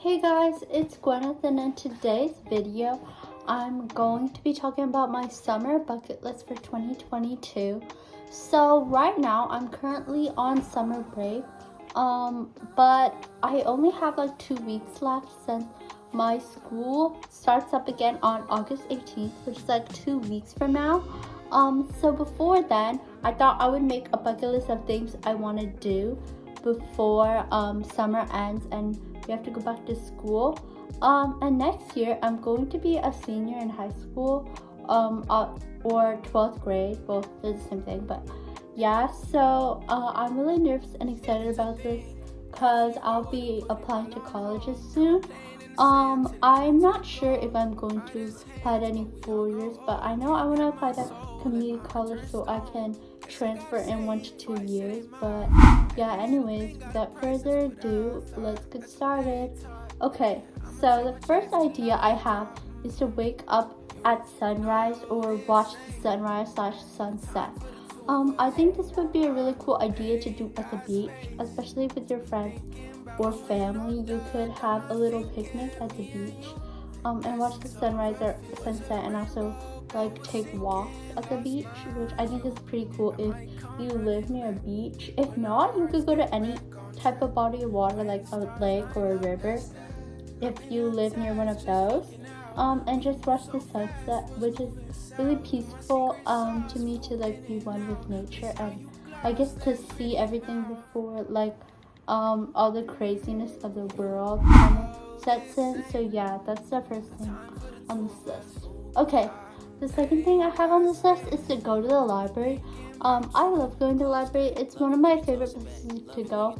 Hey guys, it's Gwyneth, and in today's video I'm going to be talking about my summer bucket list for 2022. So right now I'm currently on summer break, but I only have like 2 weeks left since my school starts up again on August 18th, which is like 2 weeks from now. So before then, I thought I would make a bucket list of things I want to do before summer ends and we have to go back to school. And next year I'm going to be a senior in high school, or 12th grade. Both are the same thing, but yeah. So I'm really nervous and excited about this because I'll be applying to colleges soon. I'm not sure if I'm going to apply to any 4 years, but I know I want to apply to community college so I can transfer in 1 to 2 years. But yeah, anyways, without further ado, let's get started. Okay, so the first idea I have is to wake up at sunrise or watch the sunrise/sunset. I think this would be a really cool idea to do at the beach, especially with your friends or family. You could have a little picnic at the beach and watch the sunrise or sunset, and also like take walks at the beach, which I think is pretty cool if you live near a beach. If not, you could go to any type of body of water like a lake or a river if you live near one of those, and just watch the sunset, which is really peaceful to me, to like be one with nature and I guess to see everything before like all the craziness of the world kind of sets in. So yeah, that's the first thing on this list. Okay, the second thing I have on this list is to go to the library. I love going to the library. It's one of my favorite places to go.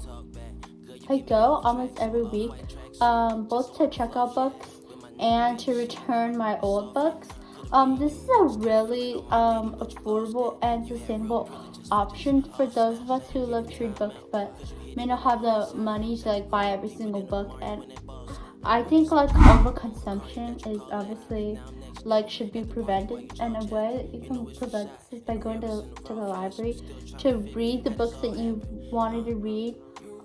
I go almost every week, both to check out books and to return my old books. This is a really affordable and sustainable option for those of us who love to read books but may not have the money to like buy every single book. And I think like overconsumption is obviously like should be prevented, and a way that you can prevent this is by going to the library to read the books that you wanted to read.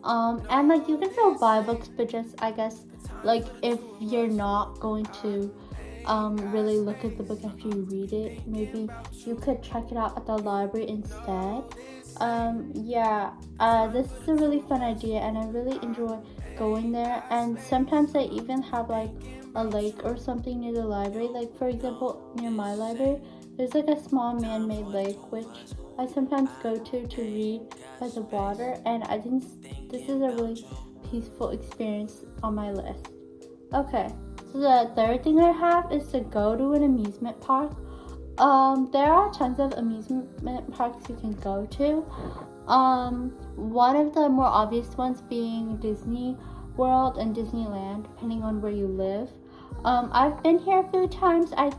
And like you can still buy books, but just I guess like if you're not going to really look at the book after you read it, maybe you could check it out at the library instead. This is a really fun idea and I really enjoy going there. And sometimes they even have like a lake or something near the library. Like for example, near my library there's like a small man-made lake which I sometimes go to read by the water, and I think this is a really peaceful experience on my list. Okay, so the third thing I have is to go to an amusement park. There are tons of amusement parks you can go to. One of the more obvious ones being Disney World and Disneyland, depending on where you live. I've been here a few times. I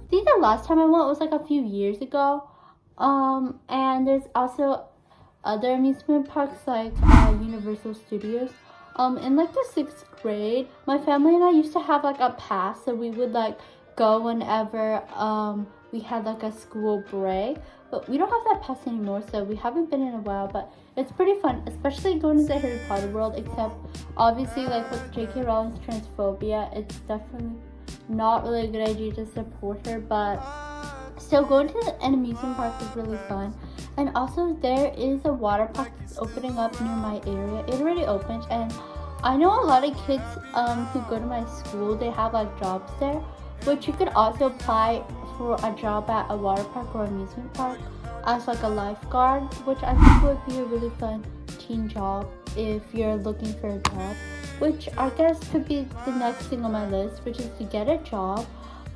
think the last time I went was like a few years ago. And there's also other amusement parks like Universal Studios. In like the 6th grade, my family and I used to have like a pass, so we would like go whenever we had like a school break. But we don't have that pass anymore, so we haven't been in a while, but it's pretty fun, especially going to the Harry Potter world, except obviously like with J.K. Rowling's transphobia, it's definitely not really a good idea to support her, but still going to an amusement park is really fun. And also there is a water park that's opening up near my area. It already opened, and I know a lot of kids who go to my school, they have like jobs there, which you could also apply for a job at a water park or amusement park as like a lifeguard, which I think would be a really fun teen job if you're looking for a job, which I guess could be the next thing on my list, which is to get a job.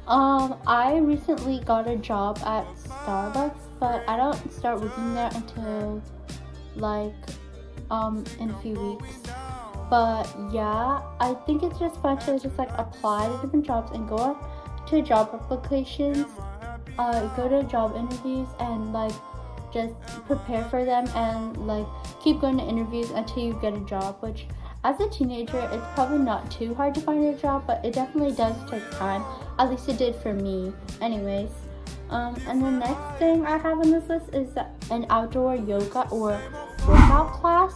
I recently got a job at Starbucks, but I don't start working there until like in a few weeks. But yeah, I think it's just fun to just like apply to different jobs and go up to job applications, go to job interviews and like just prepare for them and like keep going to interviews until you get a job, which as a teenager it's probably not too hard to find a job, but it definitely does take time. At least it did for me. Anyways, and the next thing I have on this list is an outdoor yoga or workout class.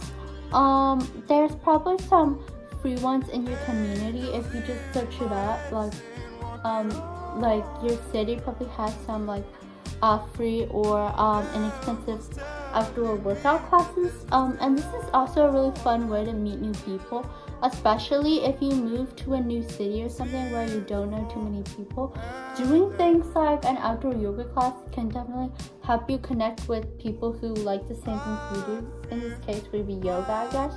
There's probably some free ones in your community. If you just search it up, like your city probably has some like free or inexpensive outdoor workout classes. And this is also a really fun way to meet new people, especially if you move to a new city or something where you don't know too many people. Doing things like an outdoor yoga class can definitely help you connect with people who like the same things you do. In this case would be yoga, I guess.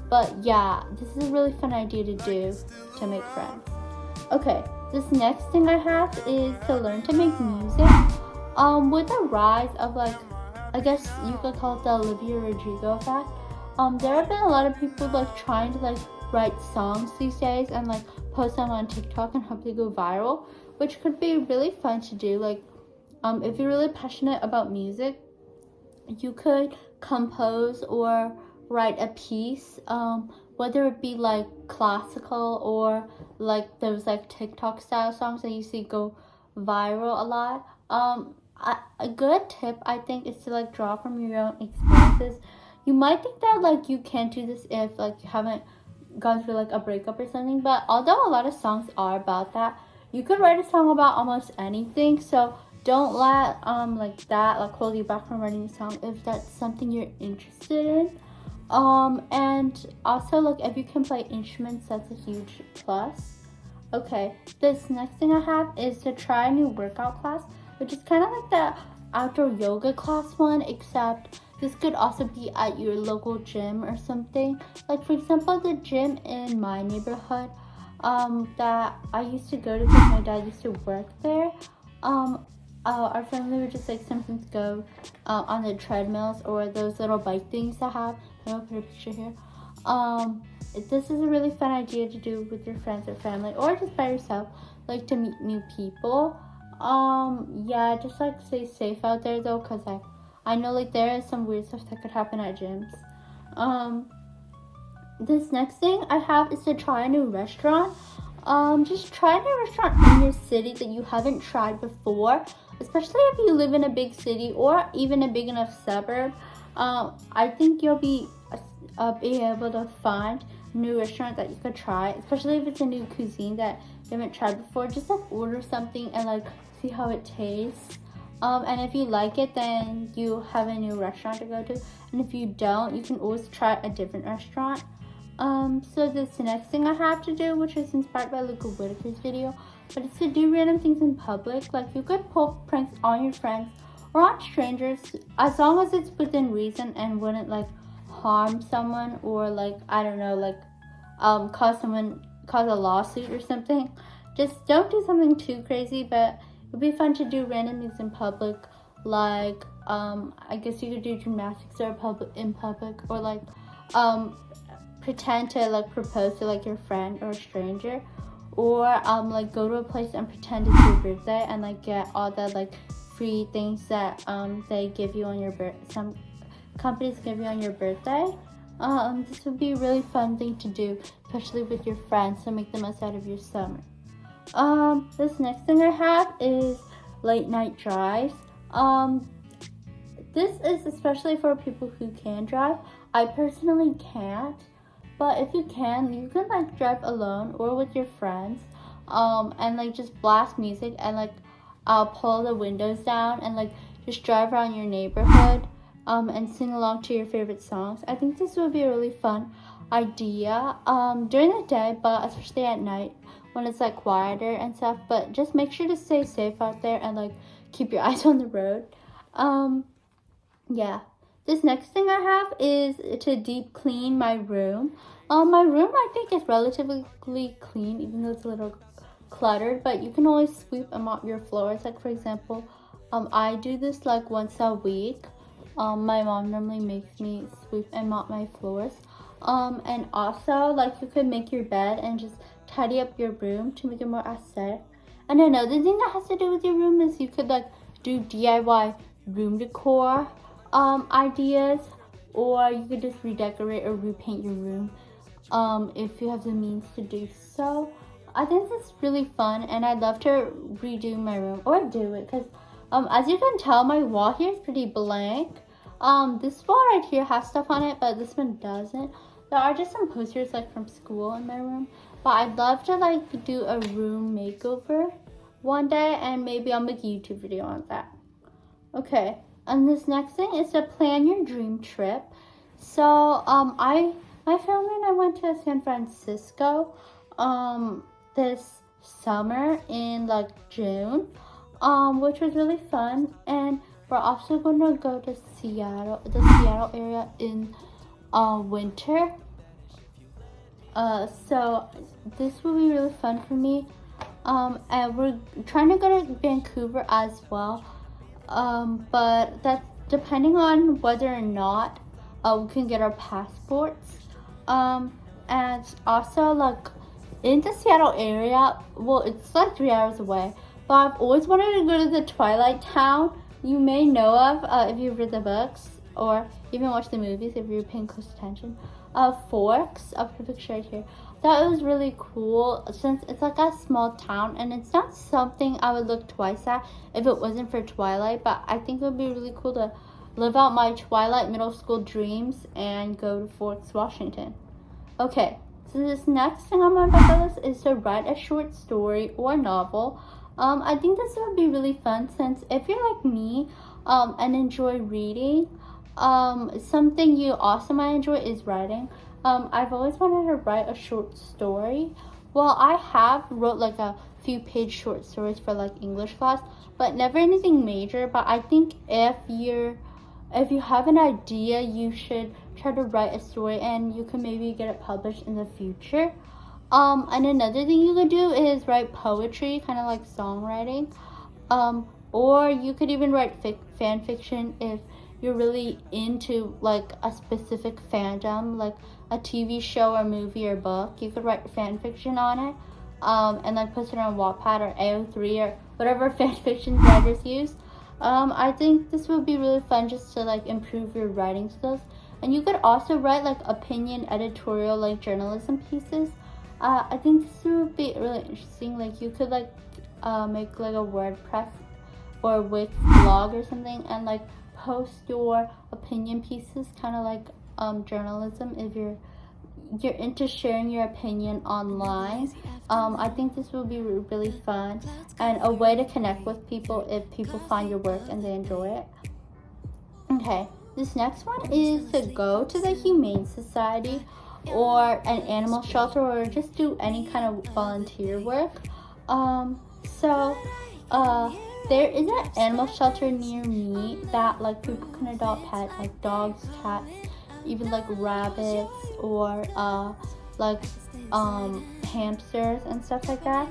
But yeah, this is a really fun idea to do to make friends. Okay, this next thing I have is to learn to make music. With the rise of like, I guess you could call it the Olivia Rodrigo effect, there have been a lot of people like trying to like write songs these days and like post them on TikTok and hope they go viral, which could be really fun to do. Like, if you're really passionate about music, you could compose or write a piece, whether it be like classical or like those like TikTok style songs that you see go viral a lot. A good tip I think is to like draw from your own experiences. You might think that like you can't do this if like you haven't gone through like a breakup or something, but although a lot of songs are about that, you could write a song about almost anything. So don't let like that like hold you back from writing a song if that's something you're interested in. And also like if you can play instruments, that's a huge plus. Okay, this next thing I have is to try a new workout class, which is kind of like the outdoor yoga class one, except this could also be at your local gym or something. Like for example, the gym in my neighborhood that I used to go to because my dad used to work there. Our family would just like sometimes go on the treadmills or those little bike things that have. I'll put a picture here. This is a really fun idea to do with your friends or family or just by yourself, like to meet new people. Yeah, just like stay safe out there though, because I know like there is some weird stuff that could happen at gyms. This next thing I have is to try a new restaurant. Just try a new restaurant in your city that you haven't tried before, especially if you live in a big city or even a big enough suburb. I think you'll be able to find a new restaurant that you could try, especially if it's a new cuisine that you haven't tried before. Just like order something and like see how it tastes. And if you like it, then you have a new restaurant to go to. And if you don't, you can always try a different restaurant. So this next thing I have to do, which is inspired by Luca Whitaker's video, but it's to do random things in public. Like you could pull pranks on your friends or on strangers, as long as it's within reason and wouldn't like harm someone or like, I don't know, like cause a lawsuit or something. Just don't do something too crazy, but it'd be fun to do random things in public. Like I guess you could do gymnastics in public, or like pretend to like propose to like your friend or a stranger, or like go to a place and pretend it's your birthday and like get all the like free things that they give you on your some companies give you on your birthday. This would be a really fun thing to do, especially with your friends, to make the most out of your summer. This next thing I have is late night drives. This is especially for people who can drive. I personally can't, but if you can like drive alone or with your friends, and like just blast music and like pull the windows down and like just drive around your neighborhood, and sing along to your favorite songs. I think this would be a really fun idea during the day, but especially at night when it's like quieter and stuff. But just make sure to stay safe out there and like keep your eyes on the road. Yeah, this next thing I have is to deep clean my room. My room I think is relatively clean, even though it's a little cluttered, but you can always sweep and mop your floors. Like for example, I do this like once a week. My mom normally makes me sweep and mop my floors. And also like you could make your bed and just tidy up your room to make it more aesthetic. And another thing that has to do with your room is you could like do DIY room decor ideas, or you could just redecorate or repaint your room if you have the means to do so. I think this is really fun, and I'd love to redo my room or do it because as you can tell, my wall here is pretty blank. This wall right here has stuff on it, but this one doesn't. There are just some posters like from school in my room, but I'd love to like do a room makeover one day, and maybe I'll make a YouTube video on that. Okay, and this next thing is to plan your dream trip. So my family and I went to San Francisco this summer in like June, which was really fun. And we're also going to go to Seattle, the Seattle area in winter. So this will be really fun for me. And we're trying to go to Vancouver as well. But that's depending on whether or not we can get our passports. And also like in the Seattle area, well, it's like 3 hours away, but I've always wanted to go to the Twilight Town. You may know of if you've read the books or even watched the movies if you're paying close attention. Forks, I'll put a picture right here. That was really cool since it's like a small town, and it's not something I would look twice at if it wasn't for Twilight, but I think it would be really cool to live out my Twilight middle school dreams and go to Forks, Washington. Okay, so this next thing on my bucket list is to write a short story or novel. I think this would be really fun since if you're like me and enjoy reading, something you also might enjoy is writing. I've always wanted to write a short story. Well, I have wrote like a few page short stories for like English class, but never anything major. But I think if you have an idea, you should try to write a story and you can maybe get it published in the future. And another thing you could do is write poetry, kind of like songwriting. Or you could even write fan fiction if you're really into like a specific fandom, like a TV show or movie or book. You could write fan fiction on it, and like post it on Wattpad or AO3 or whatever fan fiction writers use. I think this would be really fun just to like improve your writing skills. And you could also write like opinion editorial, like journalism pieces. I think this would be really interesting. Like you could like make like a WordPress or Wix blog or something and like post your opinion pieces, kind of like journalism if you're into sharing your opinion online. I think this will be really fun and a way to connect with people if people find your work and they enjoy it. Okay, this next one is to go to the Humane Society or an animal shelter or just do any kind of volunteer work. There is an animal shelter near me that like people can adopt pets like dogs, cats, even like rabbits or hamsters and stuff like that.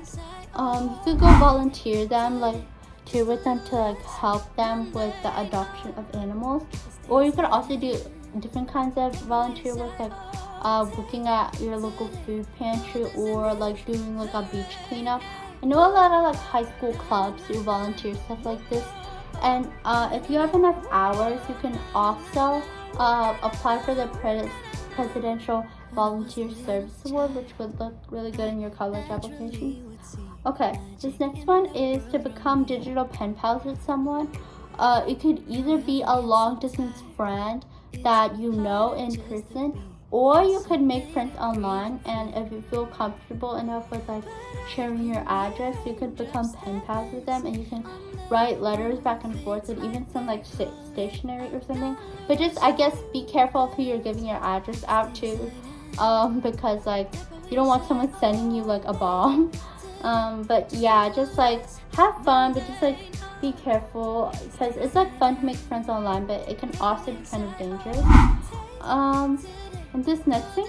You could go volunteer with them to like help them with the adoption of animals, or you could also do different kinds of volunteer work like working at your local food pantry or like doing like a beach cleanup. I know a lot of like high school clubs do volunteer stuff like this, and if you have enough hours, you can also apply for the Presidential Volunteer Service Award, which would look really good in your college application. Okay, this next one is to become digital pen pals with someone. It could either be a long distance friend that you know in person, or you could make friends online, and if you feel comfortable enough with like sharing your address, you could become pen pals with them and you can write letters back and forth and even some like stationery or something. But just, I guess, be careful of who you're giving your address out to, because like you don't want someone sending you like a bomb. But yeah, just like have fun, but just like be careful because it's like fun to make friends online, but it can also be kind of dangerous. And this next thing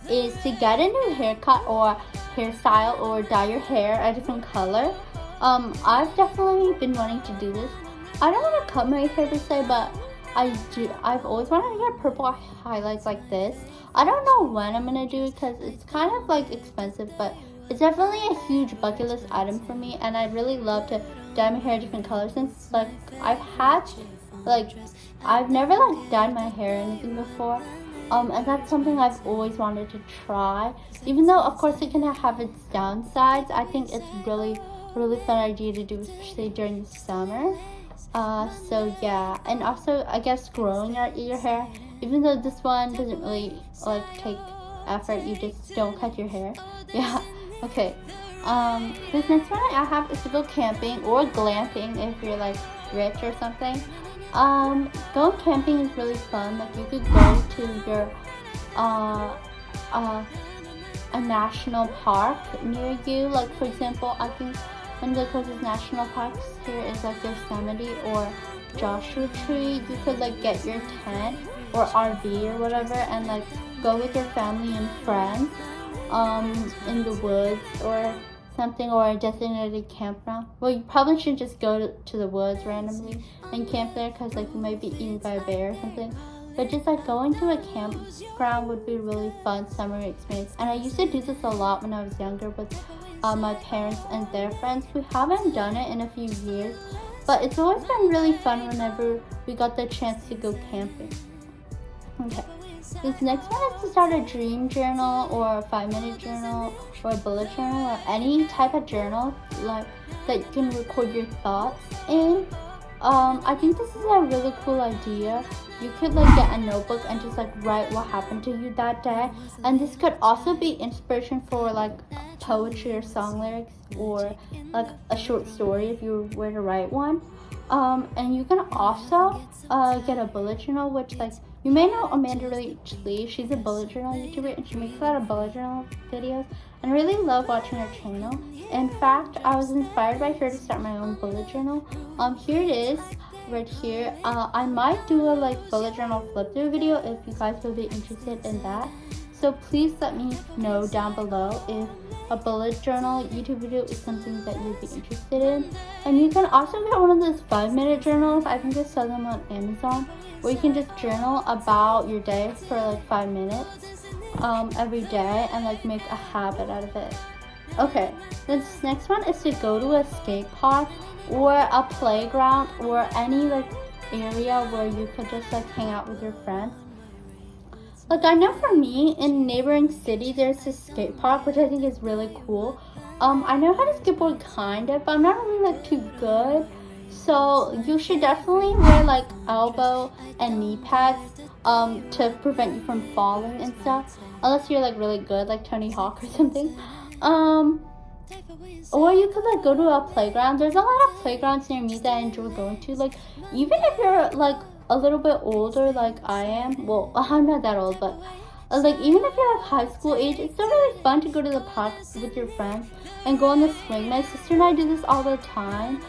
is to get a new haircut or hairstyle or dye your hair a different color. I've definitely been wanting to do this. I don't want to cut my hair per se, but I've always wanted to get purple highlights like this. I don't know when I'm gonna do it because it's kind of like expensive, but it's definitely a huge bucket list item for me, and I'd really love to dye my hair different colors since like I've never like dyed my hair or anything before. And that's something I've always wanted to try. Even though, of course, it can have its downsides, I think it's really fun idea to do, especially during the summer. So yeah, and also I guess growing out your hair even though this one doesn't really like take effort, you just don't cut your hair. Yeah, okay. This next one I have is to go camping or glamping if you're like rich or something. Going camping is really fun. Like you could go to your a national park near you. Like for example, I think one of the closest national parks here is like Yosemite or Joshua Tree. You could like get your tent or RV or whatever and like go with your family and friends in the woods or something, or a designated campground. Well, you probably should just go to the woods randomly and camp there because like you might be eaten by a bear or something. But just like going to a campground would be a really fun summer experience. And I used to do this a lot when I was younger with my parents and their friends. We haven't done it in a few years, but it's always been really fun whenever we got the chance to go camping. Okay, this next one is to start a dream journal or a 5-minute journal or a bullet journal or any type of journal like that you can record your thoughts in. I think this is a really cool idea. You could like get a notebook and just like write what happened to you that day, and this could also be inspiration for like poetry or song lyrics or like a short story if you were to write one. And you can also get a bullet journal, which like you may know Amanda Lee. She's a bullet journal YouTuber and she makes a lot of bullet journal videos, and I really love watching her channel. In fact, I was inspired by her to start my own bullet journal. Here it is right here. I might do a like bullet journal flip through video if you guys would be interested in that. So please let me know down below if a bullet journal YouTube video is something that you'd be interested in. And you can also get one of those 5-minute journals. I think they sell them on Amazon, where you can just journal about your day for like 5 minutes every day and like make a habit out of it. Okay, this next one is to go to a skate park or a playground or any like area where you could just like hang out with your friends. Like I know for me, in a neighboring city, there's this skate park, which I think is really cool. I know how to skateboard kind of, but I'm not really like too good. So you should definitely wear like elbow and knee pads to prevent you from falling and stuff. Unless you're like really good, like Tony Hawk or something. Or you could like go to a playground. There's a lot of playgrounds near me that I enjoy going to. Like even if you're like a little bit older like I am, well I'm not that old, but like even if you're like high school age, it's still really fun to go to the park with your friends and go on the swing. My sister and I do this all the time.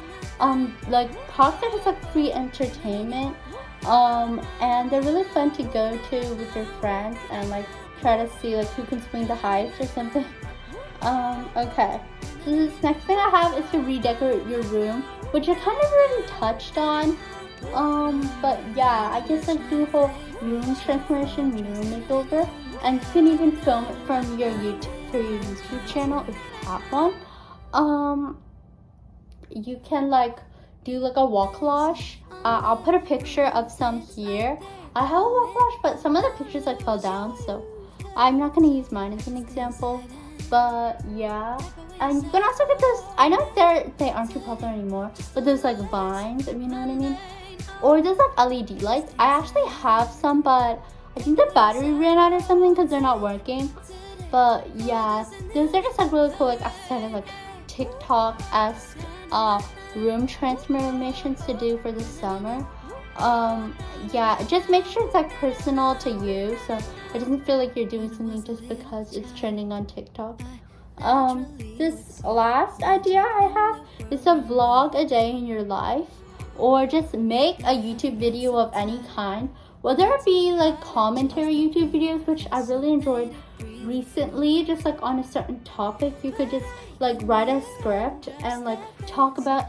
Like parks are just like free entertainment, and they're really fun to go to with your friends and like try to see like who can swing the highest or something. Okay, so this next thing I have is to redecorate your room, which I kind of already touched on. But yeah, I guess like do a whole room transformation, room makeover, and you can even film it from your YouTube channel if you have one. You can like do like a wall collage. I'll put a picture of some here. I have a wall collage, but some of the pictures like fell down, so I'm not gonna use mine as an example. But yeah, and you can also get those. I know they aren't too popular anymore, but those like vines, if you know what I mean. Or there's like LED lights. I actually have some, but I think the battery ran out or something because they're not working. But yeah, those are just like really cool, like I said, like TikTok-esque room transformations to do for the summer. Yeah, just make sure it's like personal to you, so it doesn't feel like you're doing something just because it's trending on TikTok. This last idea I have is to vlog a day in your life, or just make a YouTube video of any kind, whether it be like commentary YouTube videos, which I really enjoyed recently, just like on a certain topic. You could just like write a script and like talk about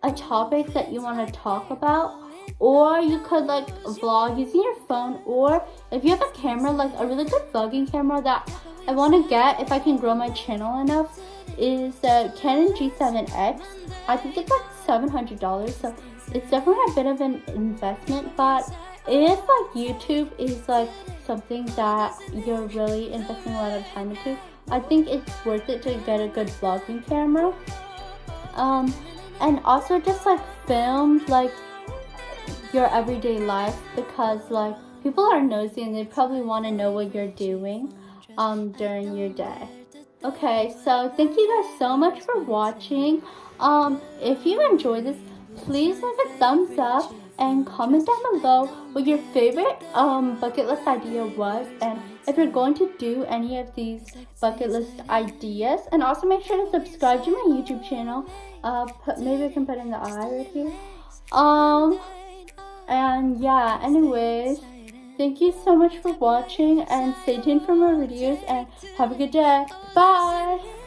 a topic that you want to talk about, or you could like vlog using your phone, or if you have a camera, like a really good vlogging camera that I want to get if I can grow my channel enough is the Canon G7X. I think it's like $700, so it's definitely a bit of an investment, but if like YouTube is like something that you're really investing a lot of time into, I think it's worth it to get a good vlogging camera. And also just like film like your everyday life, because like people are nosy and they probably want to know what you're doing during your day. Okay, so thank you guys so much for watching. If you enjoyed this, please leave a thumbs up and comment down below what your favorite bucket list idea was, and if you're going to do any of these bucket list ideas. And also make sure to subscribe to my YouTube channel. Maybe I can put in the eye right here. And yeah, anyways, thank you so much for watching, and stay tuned for more videos, and have a good day. Bye!